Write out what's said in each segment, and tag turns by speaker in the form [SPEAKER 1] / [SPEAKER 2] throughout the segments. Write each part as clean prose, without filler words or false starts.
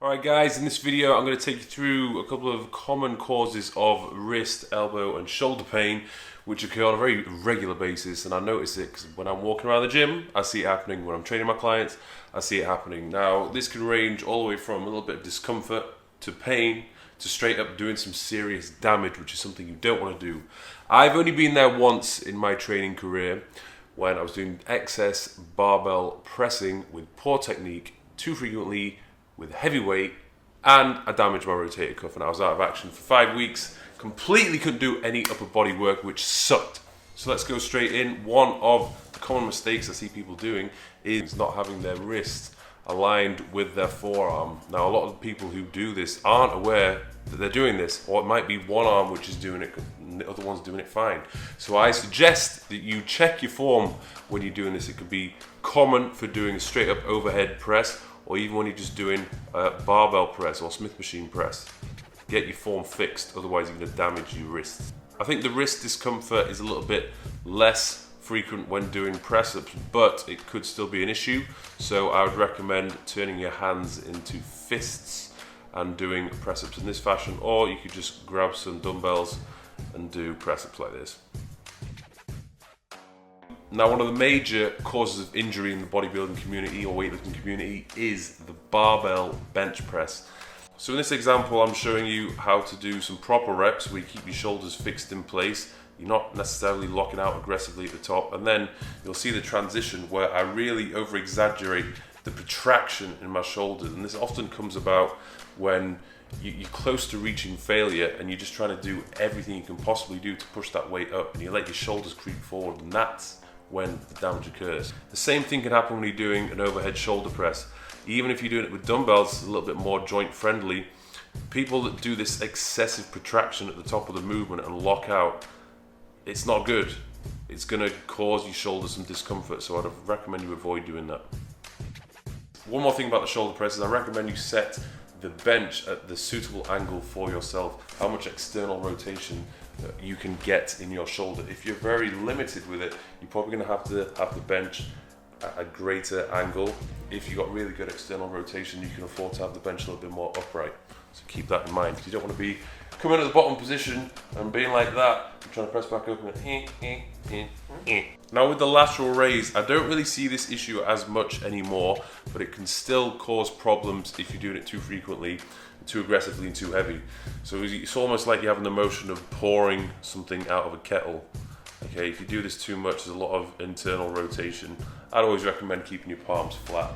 [SPEAKER 1] Alright guys, in this video I'm going to take you through a couple of common causes of wrist, elbow and shoulder pain which occur on a very regular basis, and I notice it because when I'm walking around the gym I see it happening, when I'm training my clients I see it happening. Now this can range all the way from a little bit of discomfort to pain to straight up doing some serious damage, which is something you don't want to do. I've only been there once in my training career when I was doing excess barbell pressing with poor technique, too frequently, with heavy weight, and I damaged my rotator cuff and I was out of action for 5 weeks. Completely couldn't do any upper body work, which sucked. So let's go straight in. One of the common mistakes I see people doing is not having their wrist aligned with their forearm. Now a lot of the people who do this aren't aware that they're doing this, or it might be one arm which is doing it and the other one's doing it fine. So I suggest that you check your form when you're doing this. It could be common for doing a straight up overhead press, or even when you're just doing a barbell press or Smith machine press. Get your form fixed, otherwise you're going to damage your wrist. I think the wrist discomfort is a little bit less frequent when doing press-ups, but it could still be an issue. So I would recommend turning your hands into fists and doing press-ups in this fashion, or you could just grab some dumbbells and do press-ups like this. Now, one of the major causes of injury in the bodybuilding community or weightlifting community is the barbell bench press. So in this example, I'm showing you how to do some proper reps where you keep your shoulders fixed in place. You're not necessarily locking out aggressively at the top, and then you'll see the transition where I really over-exaggerate the protraction in my shoulders. And this often comes about when you're close to reaching failure and you're just trying to do everything you can possibly do to push that weight up, and you let your shoulders creep forward, and that's when the damage occurs. The same thing can happen when you're doing an overhead shoulder press. Even if you're doing it with dumbbells, it's a little bit more joint friendly. People that do this excessive protraction at the top of the movement and lock out, it's not good. It's going to cause your shoulders some discomfort, so I'd recommend you avoid doing that. One more thing about the shoulder press is I recommend you set the bench at the suitable angle for yourself, how much external rotation you can get in your shoulder. If you're very limited with it, you're probably going to have the bench at a greater angle. If you've got really good external rotation, you can afford to have the bench a little bit more upright. So keep that in mind. You don't want to be coming at the bottom position and being like that, and trying to press back up and Now with the lateral raise, I don't really see this issue as much anymore, but it can still cause problems if you're doing it too frequently, too aggressively and too heavy. So it's almost like you're having the motion of pouring something out of a kettle. Okay, if you do this too much, there's a lot of internal rotation. I'd always recommend keeping your palms flat.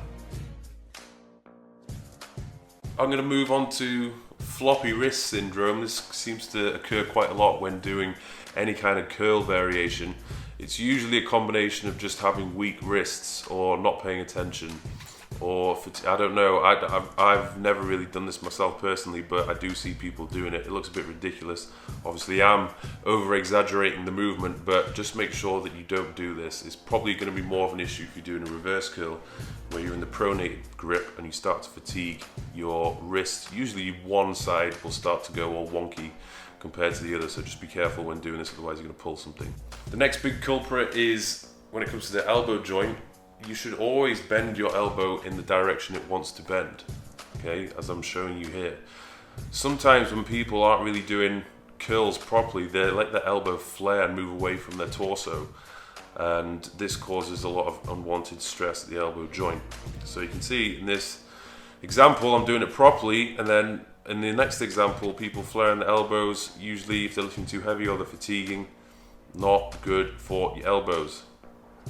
[SPEAKER 1] I'm going to move on to floppy wrist syndrome. This seems to occur quite a lot when doing any kind of curl variation. It's usually a combination of just having weak wrists or not paying attention, or I don't know. I've never really done this myself personally, but I do see people doing it. It looks a bit ridiculous. Obviously I'm over exaggerating the movement, but just make sure that you don't do this. It's probably going to be more of an issue if you're doing a reverse curl where you're in the pronated grip and you start to fatigue your wrist. Usually one side will start to go all wonky compared to the other, so just be careful when doing this, otherwise you're going to pull something. The next big culprit is when it comes to the elbow joint. You should always bend your elbow in the direction it wants to bend, okay, as I'm showing you here. Sometimes when people aren't really doing curls properly, they let their elbow flare and move away from their torso, and this causes a lot of unwanted stress at the elbow joint. So you can see in this example I'm doing it properly, and then in the next example people flaring the elbows, usually if they're lifting too heavy or they're fatiguing. Not good for your elbows.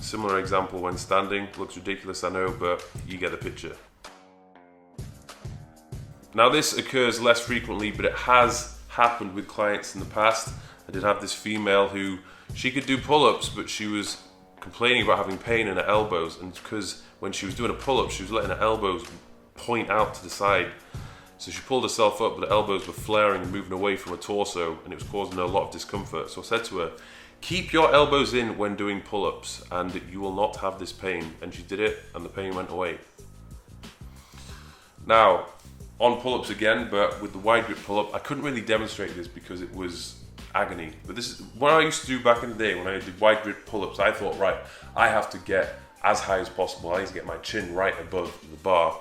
[SPEAKER 1] Similar example when standing, looks ridiculous I know, but you get the picture. Now this occurs less frequently, but it has happened with clients in the past. I did have this female who, she could do pull-ups, but she was complaining about having pain in her elbows, and because when she was doing a pull-up she was letting her elbows point out to the side. So she pulled herself up, but her elbows were flaring and moving away from her torso, and it was causing her a lot of discomfort. So I said to her, keep your elbows in when doing pull-ups and you will not have this pain. And she did it and the pain went away. Now, on pull-ups again, but with the wide grip pull-up, I couldn't really demonstrate this because it was agony. But this is what I used to do back in the day when I did wide grip pull-ups. I thought, right, I have to get as high as possible. I need to get my chin right above the bar.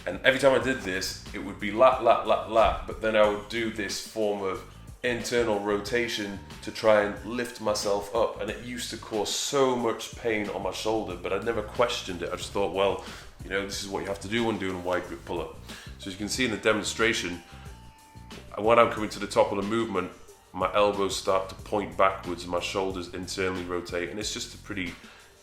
[SPEAKER 1] And every time I did this, it would be lat, lat, lat, lat, but then I would do this form of internal rotation to try and lift myself up, and it used to cause so much pain on my shoulder, but I'd never questioned it. I just thought, well, you know, this is what you have to do when doing a wide grip pull-up. So as you can see in the demonstration, when I'm coming to the top of the movement, my elbows start to point backwards and my shoulders internally rotate, and it's just a pretty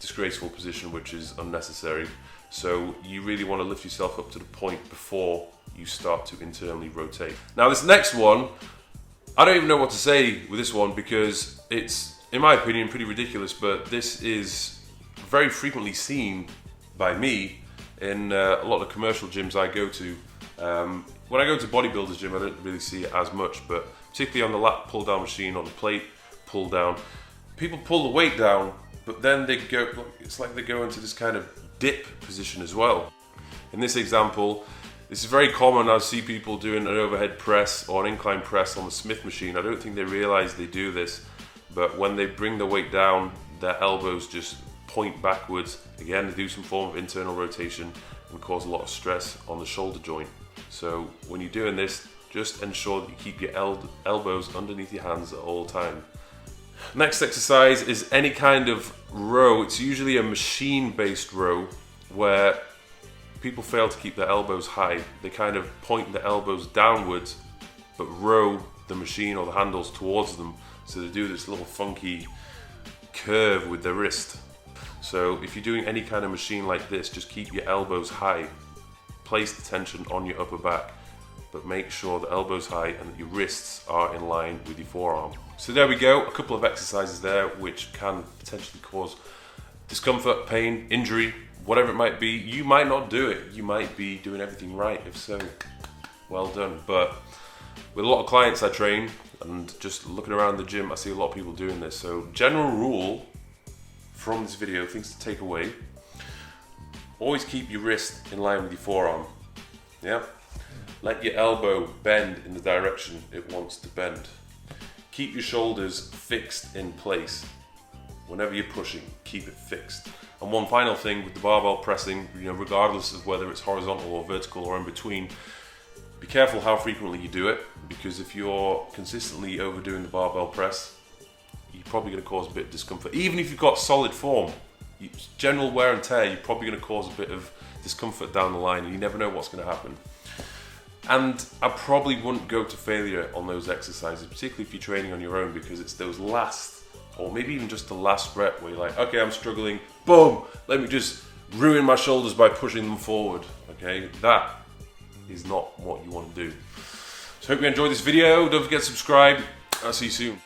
[SPEAKER 1] disgraceful position, which is unnecessary. So you really want to lift yourself up to the point before you start to internally rotate. Now this next one, I don't even know what to say with this one, because it's, in my opinion, pretty ridiculous, but this is very frequently seen by me in a lot of commercial gyms I go to. When I go to bodybuilders gym, I don't really see it as much, but particularly on the lat pull down machine, on the plate pull down, people pull the weight down, but then they go, it's like they go into this kind of dip position as well. In this example, this is very common. I see people doing an overhead press or an incline press on the Smith machine. I don't think they realize they do this, but when they bring the weight down, their elbows just point backwards. Again, they do some form of internal rotation and cause a lot of stress on the shoulder joint. So when you're doing this, just ensure that you keep your elbows underneath your hands at all times. Next exercise is any kind of row. It's usually a machine-based row where people fail to keep their elbows high. They kind of point the elbows downwards, but row the machine or the handles towards them. So they do this little funky curve with their wrist. So if you're doing any kind of machine like this, just keep your elbows high. Place the tension on your upper back, but make sure the elbow's high and that your wrists are in line with your forearm. So there we go, a couple of exercises there which can potentially cause discomfort, pain, injury, whatever it might be. You might not do it, you might be doing everything right. If so, well done. But with a lot of clients I train, and just looking around the gym, I see a lot of people doing this. So general rule from this video, things to take away: always keep your wrist in line with your forearm. Yeah. Let your elbow bend in the direction it wants to bend. Keep your shoulders fixed in place. Whenever you're pushing, keep it fixed. And one final thing with the barbell pressing, you know, regardless of whether it's horizontal or vertical or in between, be careful how frequently you do it, because if you're consistently overdoing the barbell press, you're probably going to cause a bit of discomfort. Even if you've got solid form, general wear and tear, you're probably going to cause a bit of discomfort down the line, and you never know what's going to happen. And I probably wouldn't go to failure on those exercises, particularly if you're training on your own, because it's those last, or maybe even just the last rep where you're like, okay, I'm struggling, boom, let me just ruin my shoulders by pushing them forward. Okay, that is not what you want to do. So I hope you enjoyed this video. Don't forget to subscribe. I'll see you soon.